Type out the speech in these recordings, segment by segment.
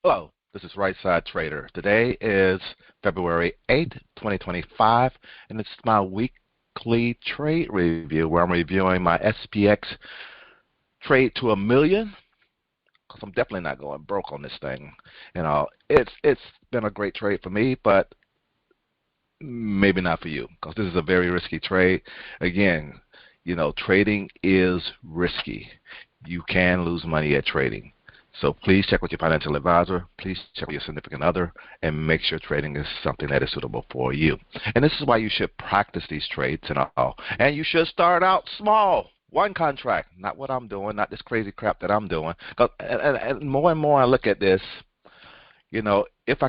Hello, this is Right Side Trader. Today is February 8th, 2025, and it's my weekly trade review where I'm reviewing my SPX trade to a million because I'm definitely not going broke on this thing. It's been a great trade for me, but maybe not for you because this is a very risky trade. Again, trading is risky. You can lose money at trading. So please check with your financial advisor. Please check with your significant other and make sure trading is something that is suitable for you. And this is why you should practice these trades and all. And you should start out small. One contract, not what I'm doing, not this crazy crap that I'm doing. And more and more I look at this, if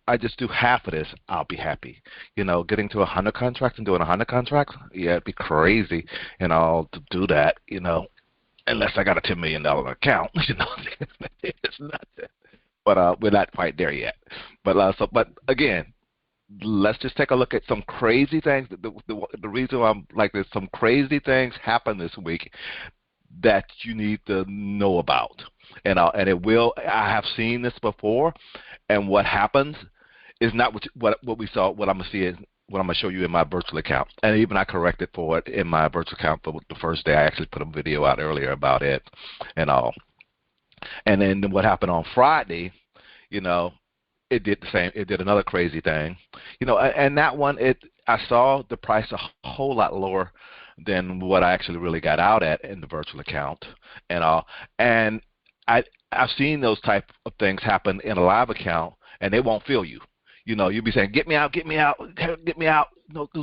I just do half of this, I'll be happy. Getting to 100 contracts and doing 100 contracts, yeah, it'd be crazy, to do that, unless I got a $10 million account, it's nothing. But we're not quite there yet. But again, let's just take a look at some crazy things. The reason why I'm like this, some crazy things happen this week that you need to know about. And it will. I have seen this before, and what happens is not what we saw. What I'm gonna see is what I'm going to show you in my virtual account. And even I corrected for it in my virtual account for the first day. I actually put a video out earlier about it and all. And then what happened on Friday, it did the same. It did another crazy thing. And that one, I saw the price a whole lot lower than what I actually really got out at in the virtual account and all. And I've seen those type of things happen in a live account, and they won't feel you. You'll be saying, get me out, do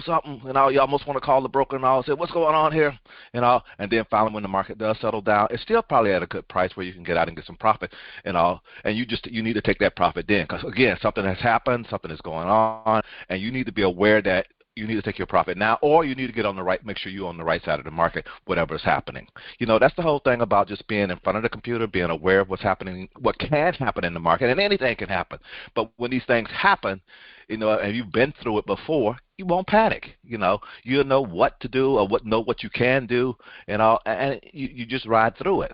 something, you almost want to call the broker and all, say, what's going on here, and then finally when the market does settle down, it's still probably at a good price where you can get out and get some profit and you need to take that profit then, because again, something has happened, something is going on, and you need to be aware that you need to take your profit now, or you need to get on the right, make sure you're on the right side of the market, whatever is happening. That's the whole thing about just being in front of the computer, being aware of what's happening, what can happen in the market, and anything can happen. But when these things happen, and you've been through it before, you won't panic. You'll know what to do or what you can do, and you just ride through it.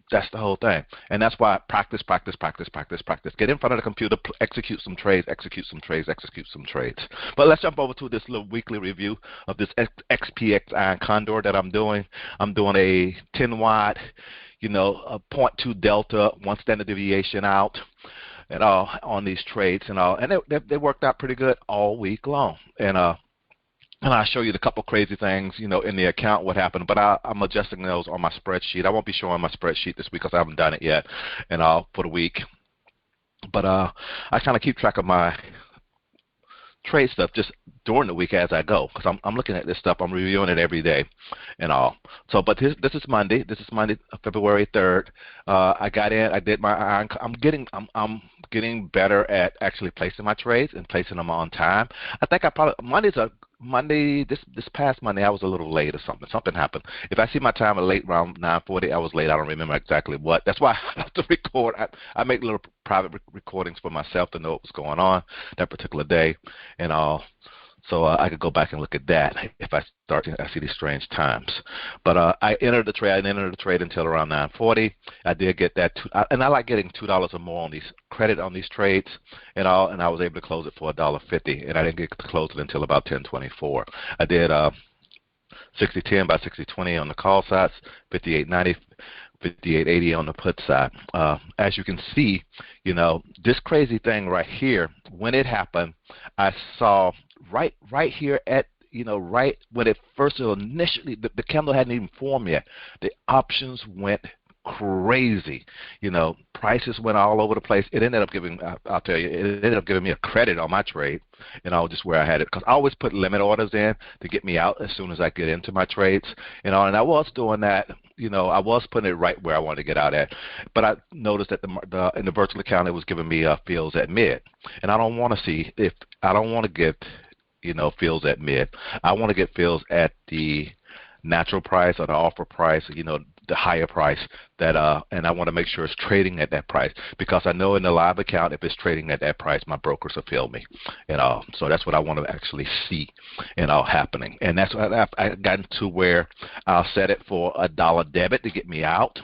That's the whole thing. And that's why practice. Get in front of the computer, execute some trades. But let's jump over to this little weekly review of this XPX Iron Condor that I'm doing. I'm doing a 10 watt, a 0.2 delta, one standard deviation out and all on these trades and all. And they worked out pretty good all week long. And I'll show you the couple crazy things, in the account, what happened. But I'm adjusting those on my spreadsheet. I won't be showing my spreadsheet this week because I haven't done it yet, for the week. But I kind of keep track of my trade stuff just during the week as I go, because I'm looking at this stuff. I'm reviewing it every day and all. So, but this is Monday. This is Monday, February 3rd. I got in. I did my iron. I'm getting better at actually placing my trades and placing them on time. I think this past Monday I was a little late or something. Something happened. If I see my time late around 9:40, I was late. I don't remember exactly what. That's why I have to record. I make little private recordings for myself to know what was going on that particular day and all. So I could go back and look at that if I see these strange times. But I entered the trade. I didn't enter the trade until around 9:40. I did get that, and I like getting $2 or more on these credit on these trades and all. And I was able to close it for $1.50, and I didn't get to close it until about 10:24. I did 60.10 by 60.20 on the call sides, 58.90. 58.80 on the put side. As you can see, this crazy thing right here, when it happened, I saw right here at, right when it first initially, the candle hadn't even formed yet. The options went crazy. Prices went all over the place. It ended up giving, I'll tell you, it ended up giving me a credit on my trade, just where I had it. Because I always put limit orders in to get me out as soon as I get into my trades, and I was doing that. I was putting it right where I wanted to get out at. But I noticed that in the virtual account, it was giving me fills at mid. And I don't want to get, fills at mid. I want to get fills at the natural price or the offer price, the higher price that and I want to make sure it's trading at that price, because I know in the live account, if it's trading at that price, my brokers will fill me, so that's what I want to actually see happening. And that's what I've gotten to, where I'll set it for $1 debit to get me out,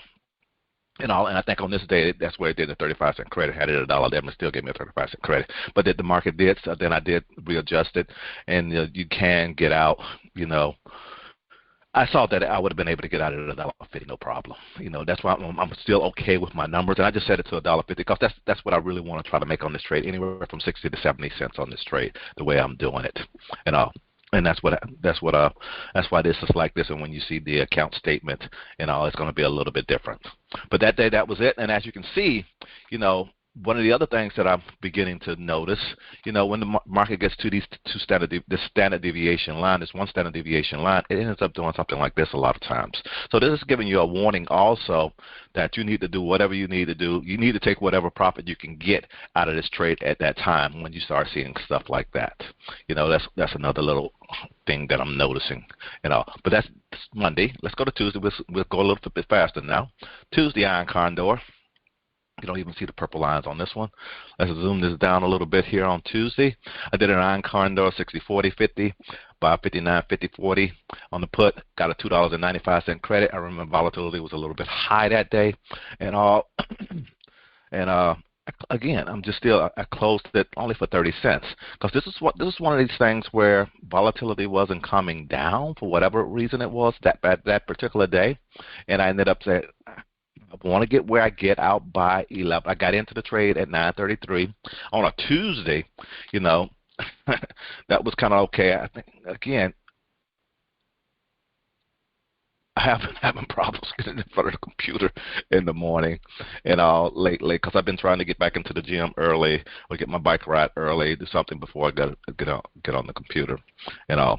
And I think on this day, that's where it did the 35-cent credit. Had it at $1, that would still give me a 35-cent credit. But that the market did, so then I did readjust it, and you can get out. You know, I saw that I would have been able to get out at $1.50, no problem. You know, that's why I'm still okay with my numbers, and I just set it to $1.50 because that's what I really want to try to make on this trade, anywhere from 60 to 70 cents on this trade, the way I'm doing it, and and that's why this is like this. And when you see the account statement and all, it's going to be a little bit different. But that day, that was it. And as you can see, you know, one of the other things that I'm beginning to notice, you know, when the market gets to this standard deviation line, this one standard deviation line, it ends up doing something like this a lot of times. So this is giving you a warning also that you need to do whatever you need to do. You need to take whatever profit you can get out of this trade at that time when you start seeing stuff like that. You know, that's another little thing that I'm noticing. You know, but that's Monday. Let's go to Tuesday. We'll go a little bit faster now. Tuesday, iron condor. You don't even see the purple lines on this one. Let's zoom this down a little bit here on Tuesday. I did an iron condor 60-40-50 by 59-50-40 on the put. Got a $2.95 credit. I remember volatility was a little bit high that day, and all. And again, I closed it only for 30 cents because this is one of these things where volatility wasn't coming down for whatever reason it was that particular day, and I ended up saying, I want to get where I get out by 11. I got into the trade at 9:33 on a Tuesday. You know, that was kind of okay. I think again, I have been having problems getting in front of the computer in the morning and all lately because I've been trying to get back into the gym early or get my bike ride early, do something before I get on the computer and all.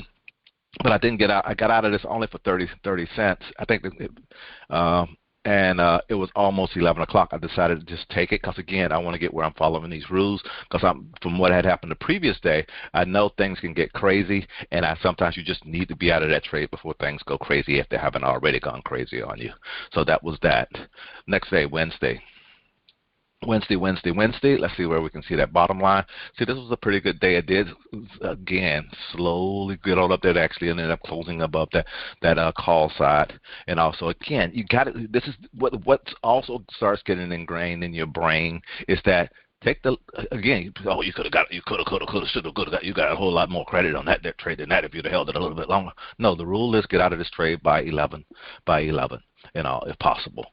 But I didn't get out. I got out of this only for 30 cents. I think and it was almost 11 o'clock. I decided to just take it because, again, I want to get where I'm following these rules because from what had happened the previous day, I know things can get crazy, and sometimes you just need to be out of that trade before things go crazy if they haven't already gone crazy on you. So that was that. Next day, Wednesday. Let's see where we can see that bottom line. See, this was a pretty good day. It did, again, slowly get on up there. It actually ended up closing above that call side. And also, again, you got it. This is what also starts getting ingrained in your brain is that take the again. You could have got it. You could have, should have, got. You got a whole lot more credit on that trade than that if you'd have held it a little bit longer. No, the rule is get out of this trade by 11. If possible.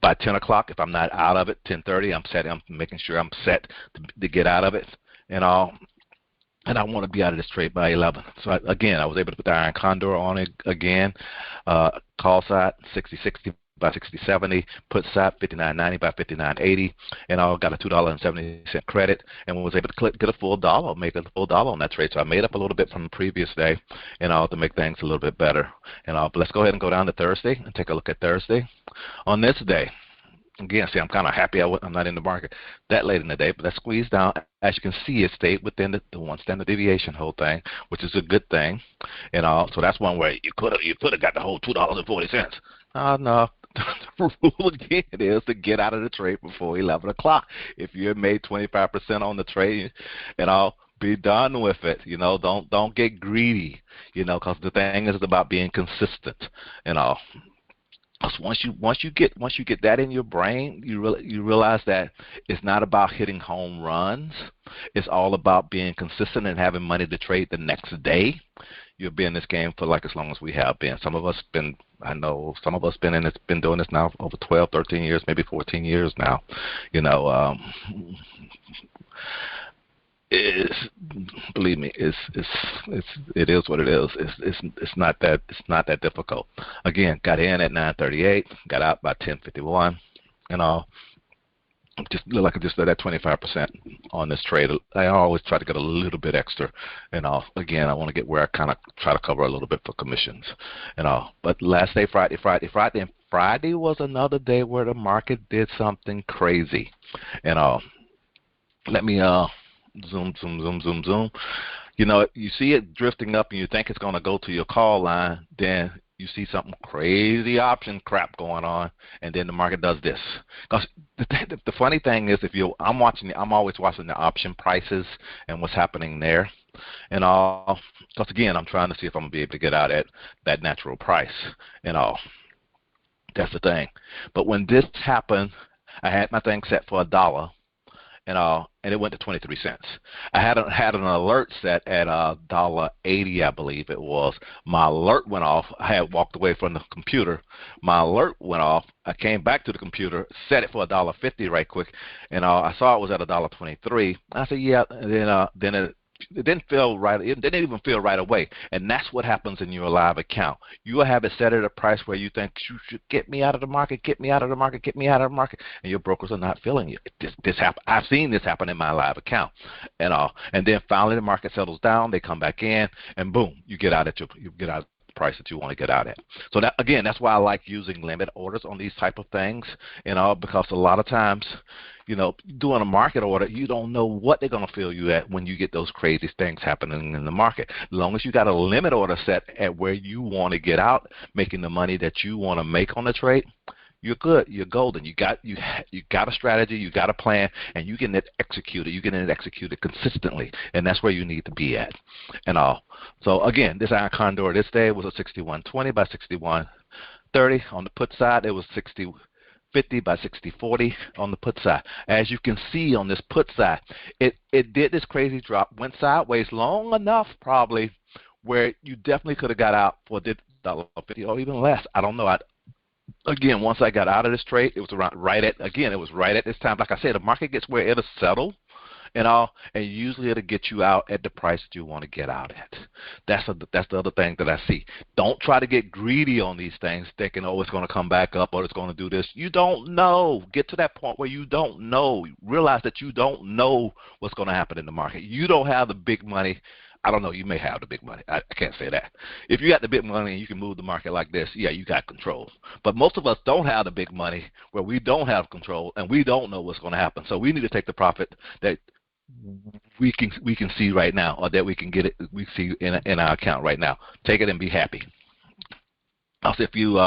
By 10 o'clock, if I'm not out of it, 10:30, I'm making sure I'm set to get out of it and all. And I want to be out of this trade by 11. So, again, I was able to put the iron condor on it again. Call side, 60-60 by 60-70. Put side, 59.90 by 59.80. And I got a $2.70 credit and was able to get a full dollar, make a full dollar on that trade. So I made up a little bit from the previous day and all to make things a little bit better. And all. But let's go ahead and go down to Thursday and take a look at Thursday. On this day, again, see, I'm kind of happy I'm not in the market that late in the day, but that squeezed down. As you can see, it stayed within the one standard deviation whole thing, which is a good thing. And all. So that's one way you could have got the whole $2.40. No. The rule again is to get out of the trade before 11 o'clock. If you made 25% on the trade, and I'll be done with it. You know, don't get greedy. You know, because the thing is about being consistent. And all. Once you get that in your brain, you realize that it's not about hitting home runs. It's all about being consistent and having money to trade the next day. You'll be in this game for like as long as we have been. Some of us been doing this now for over 12, 13 years, maybe 14 years now. You know, believe me, it is what it is. It's not that difficult. Again, got in at 9:38, got out by 10:51, and all. Just look like I just did that 25% on this trade. I always try to get a little bit extra, and all. Again, I want to get where I kind of try to cover a little bit for commissions, and all. But last day, Friday, and Friday was another day where the market did something crazy, and all. Let me zoom. You know, you see it drifting up and you think it's going to go to your call line, then you see something crazy option crap going on, and then the market does this. Because the funny thing is, I'm always watching the option prices and what's happening there and all. Because again, I'm trying to see if I'm going to be able to get out at that natural price and all. That's the thing. But when this happened, I had my thing set for $1 and it went to 23 cents. I had an alert set at $1.80, I believe it was. My alert went off. I had walked away from the computer. My alert went off. I came back to the computer, set it for $1.50 right quick, and I saw it was at $1.23. I said, yeah, and then it didn't feel right. It didn't even feel right away, and that's what happens in your live account. You will have it set at a price where you think you should get me out of the market, get me out of the market, get me out of the market, and your brokers are not feeling you. This happen. I've seen this happen in my live account, and then finally the market settles down. They come back in, and boom, you get out the price that you want to get out at. So that, again, that's why I like using limit orders on these type of things, because a lot of times, doing a market order, you don't know what they're going to fill you at when you get those crazy things happening in the market. As long as you got a limit order set at where you want to get out, making the money that you want to make on the trade, you're good. You're golden. You got a strategy. You got a plan, and you get it executed. You get it executed consistently, and that's where you need to be at. So again, this iron condor this day was a 61.20 by 61.30. On the put side, it was 60.50 by 60.40 on the put side. As you can see on this put side, it did this crazy drop, went sideways long enough probably where you definitely could have got out for $1.50 or even less. I don't know. Again, once I got out of this trade, it was right at this time. Like I said, the market gets where it'll settle and usually it'll get you out at the price that you want to get out at. That's the other thing that I see. Don't try to get greedy on these things thinking, it's going to come back up or it's going to do this. You don't know. Get to that point where you don't know. Realize that you don't know what's going to happen in the market. You don't have the big money. I don't know. You may have the big money. I can't say that. If you got the big money and you can move the market like this, yeah, you got control. But most of us don't have the big money where we don't have control and we don't know what's going to happen. So we need to take the profit that we can see right now, or that we see in our account right now. Take it and be happy. Also, if you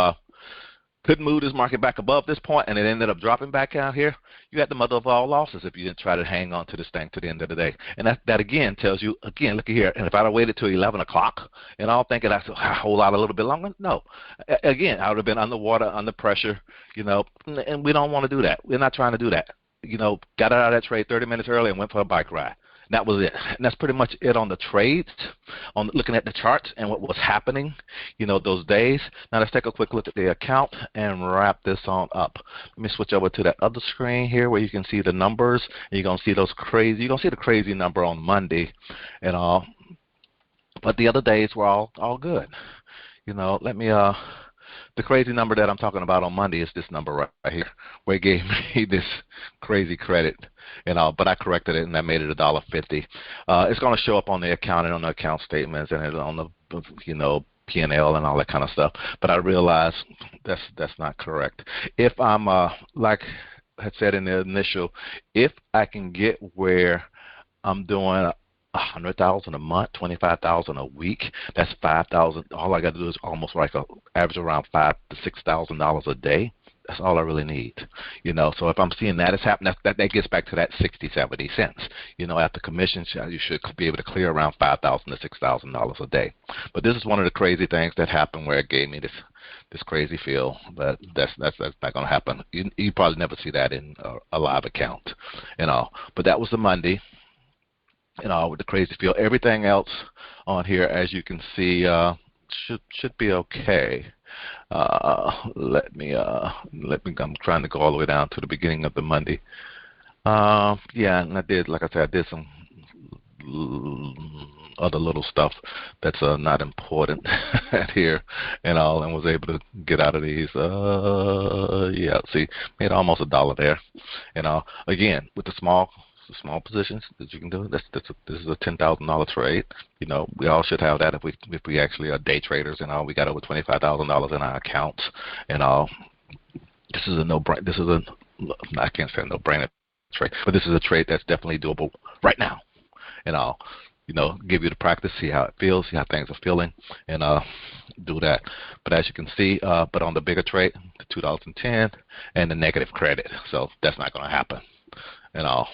couldn't move this market back above this point and it ended up dropping back out here, you had the mother of all losses if you didn't try to hang on to this thing to the end of the day. And that again tells you, again, look at here, and if I'd have waited till 11 o'clock and all thinking that's a whole lot a little bit longer, no. Again, I would have been underwater, under pressure, and we don't want to do that. We're not trying to do that. Got out of that trade 30 minutes early and went for a bike ride. And that was it. And that's pretty much it on the trades, on looking at the charts and what was happening, those days. Now let's take a quick look at the account and wrap this on up. Let me switch over to that other screen here where you can see the numbers. And you're going to see you're going to see the crazy number on Monday and all. But the other days were all good. Let me the crazy number that I'm talking about on Monday is this number right here, where it gave me this crazy credit, but I corrected it and I made it $1.50. It's going to show up on the account and on the account statements and on the P&L and all that kind of stuff. But I realized that's not correct. If I'm like I had said in the initial, if I can get where I'm doing $100,000 a month, $25,000 a week, that's $5,000. All I got to do is almost like average around $5,000 to $6,000 a day. That's all I really need, So if I'm seeing that is happening, that gets back to that 60, 70 cents. After commissions, you should be able to clear around $5,000 to $6,000 a day. But this is one of the crazy things that happened where it gave me this crazy feel. But that's not going to happen. You probably never see that in a live account, But that was the Monday. With the crazy feel. Everything else on here, as you can see, should be okay. Let me. I'm trying to go all the way down to the beginning of the Monday. Yeah, and I did, like I said, I did some other little stuff that's not important here and was able to get out of these. Yeah, see, made almost $1 there. Again, with the small positions that you can do. This is a $10,000 trade. We all should have that if we actually are day traders and all. We got over $25,000 in our accounts and all. This is a no-brainer. I can't say a no-brainer trade, but this is a trade that's definitely doable right now. And all. Give you the practice, see how it feels, see how things are feeling, and do that. But as you can see, but on the bigger trade, the $2.10 and the negative credit, so that's not going to happen. And all.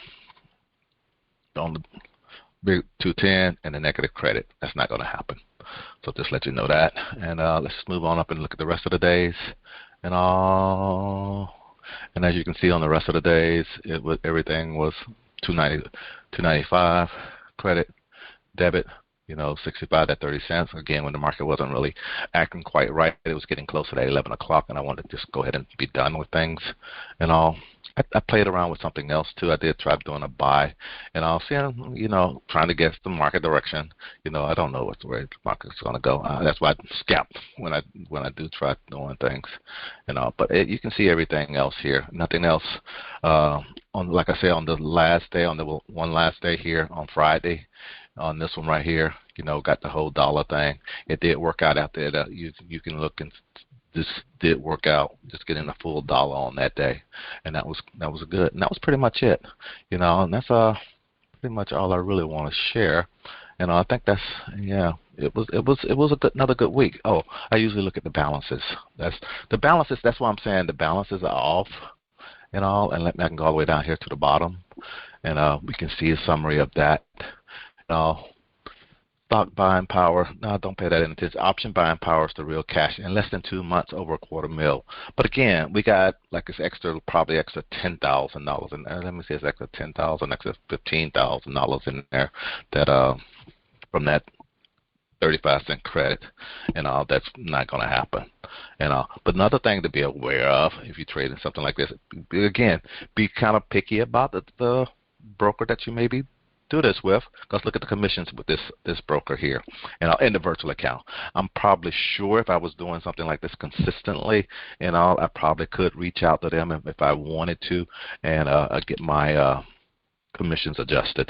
On the big 210 and the negative credit, that's not going to happen. So just let you know that. And let's just move on up and look at the rest of the days. and all. And as you can see on the rest of the days, everything was 290, 295 credit, debit, 65 at 30 cents. Again, when the market wasn't really acting quite right, it was getting closer to 11 o'clock, and I wanted to just go ahead and be done with things and all. I played around with something else too. I did try doing a buy, and I'll see, trying to guess the market direction. I don't know where the market's going to go. That's why I scalp when I do try doing things, But you can see everything else here. Nothing else. Like I said, on the last day, on the one last day here on Friday, on this one right here, got the whole dollar thing. It did work out there. That you can look, and this did work out, just getting a full dollar on that day, and that was good. And that was pretty much it, And that's pretty much all I really want to share. And I think that's It was another good week. Oh, I usually look at the balances. That's the balances. That's why I'm saying the balances are off and I can go all the way down here to the bottom, and we can see a summary of that. Stock buying power, no, don't pay that attention. Option buying power is the real cash in less than 2 months, over $250,000. But again, we got like this probably extra $10,000 in there. Let me see, it's extra $10,000, extra $15,000 in there that from that 35-cent credit, that's not going to happen. But another thing to be aware of if you're trading something like this, again, be kind of picky about the broker that you may be do this with, because look at the commissions with this broker here, in the virtual account. I'm probably sure if I was doing something like this consistently, I probably could reach out to them if I wanted to, and get my commissions adjusted.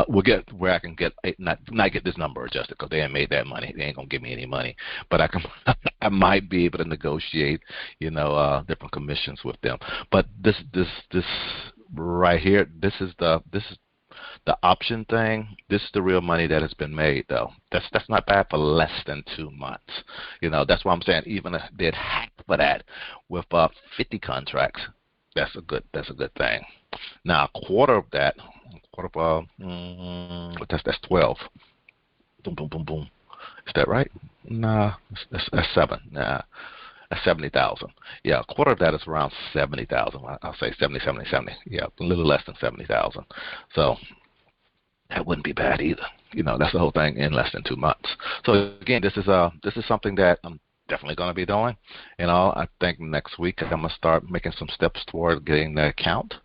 We'll get where I can get not get this number adjusted, because they ain't made that money. They ain't gonna give me any money, but I can I might be able to negotiate different commissions with them. But this right here, this is the option thing. This is the real money that has been made, though. That's not bad for less than 2 months. That's why I'm saying even if they did half of that with 50 contracts, that's a good thing. Now a quarter of that, that's 12. Boom, boom, boom, boom. Is that right? Nah, that's 7. Nah. That's 70,000. Yeah, a quarter of that is around 70,000. I'll say 70. Yeah, a little less than 70,000. So that wouldn't be bad either. That's the whole thing in less than 2 months. So again, this is something that I'm definitely going to be doing. I think next week I'm going to start making some steps toward getting the account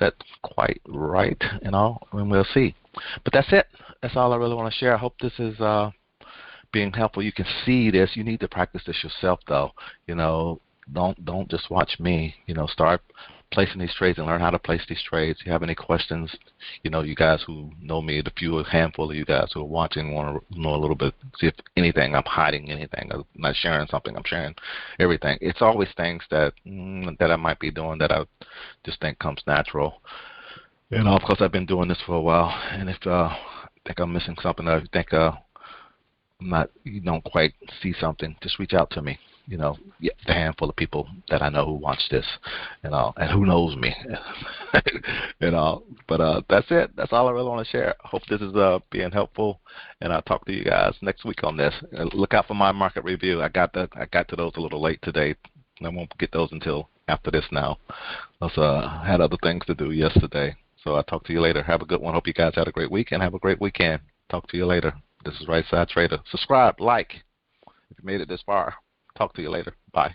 set quite right, and we'll see. But that's it. That's all I really want to share. I hope this is being helpful. You can see this. You need to practice this yourself, though. Don't just watch me. Start placing these trades and learn how to place these trades. If you have any questions, you guys who know me, a handful of you guys who are watching want to know a little bit, see if anything, I'm hiding anything. I'm not sharing something. I'm sharing everything. It's always things that I might be doing that I just think comes natural. Of course, I've been doing this for a while, and if think I'm missing something, I think you don't quite see something, just reach out to me. The handful of people that I know who watch this, and who knows me, But that's it. That's all I really want to share. I hope this is being helpful, and I'll talk to you guys next week on this. Look out for my market review. I got to those a little late today. I won't get those until after this now. I had other things to do yesterday. So I'll talk to you later. Have a good one. Hope you guys had a great week and have a great weekend. Talk to you later. This is Right Side Trader. Subscribe, like, if you made it this far. Talk to you later. Bye.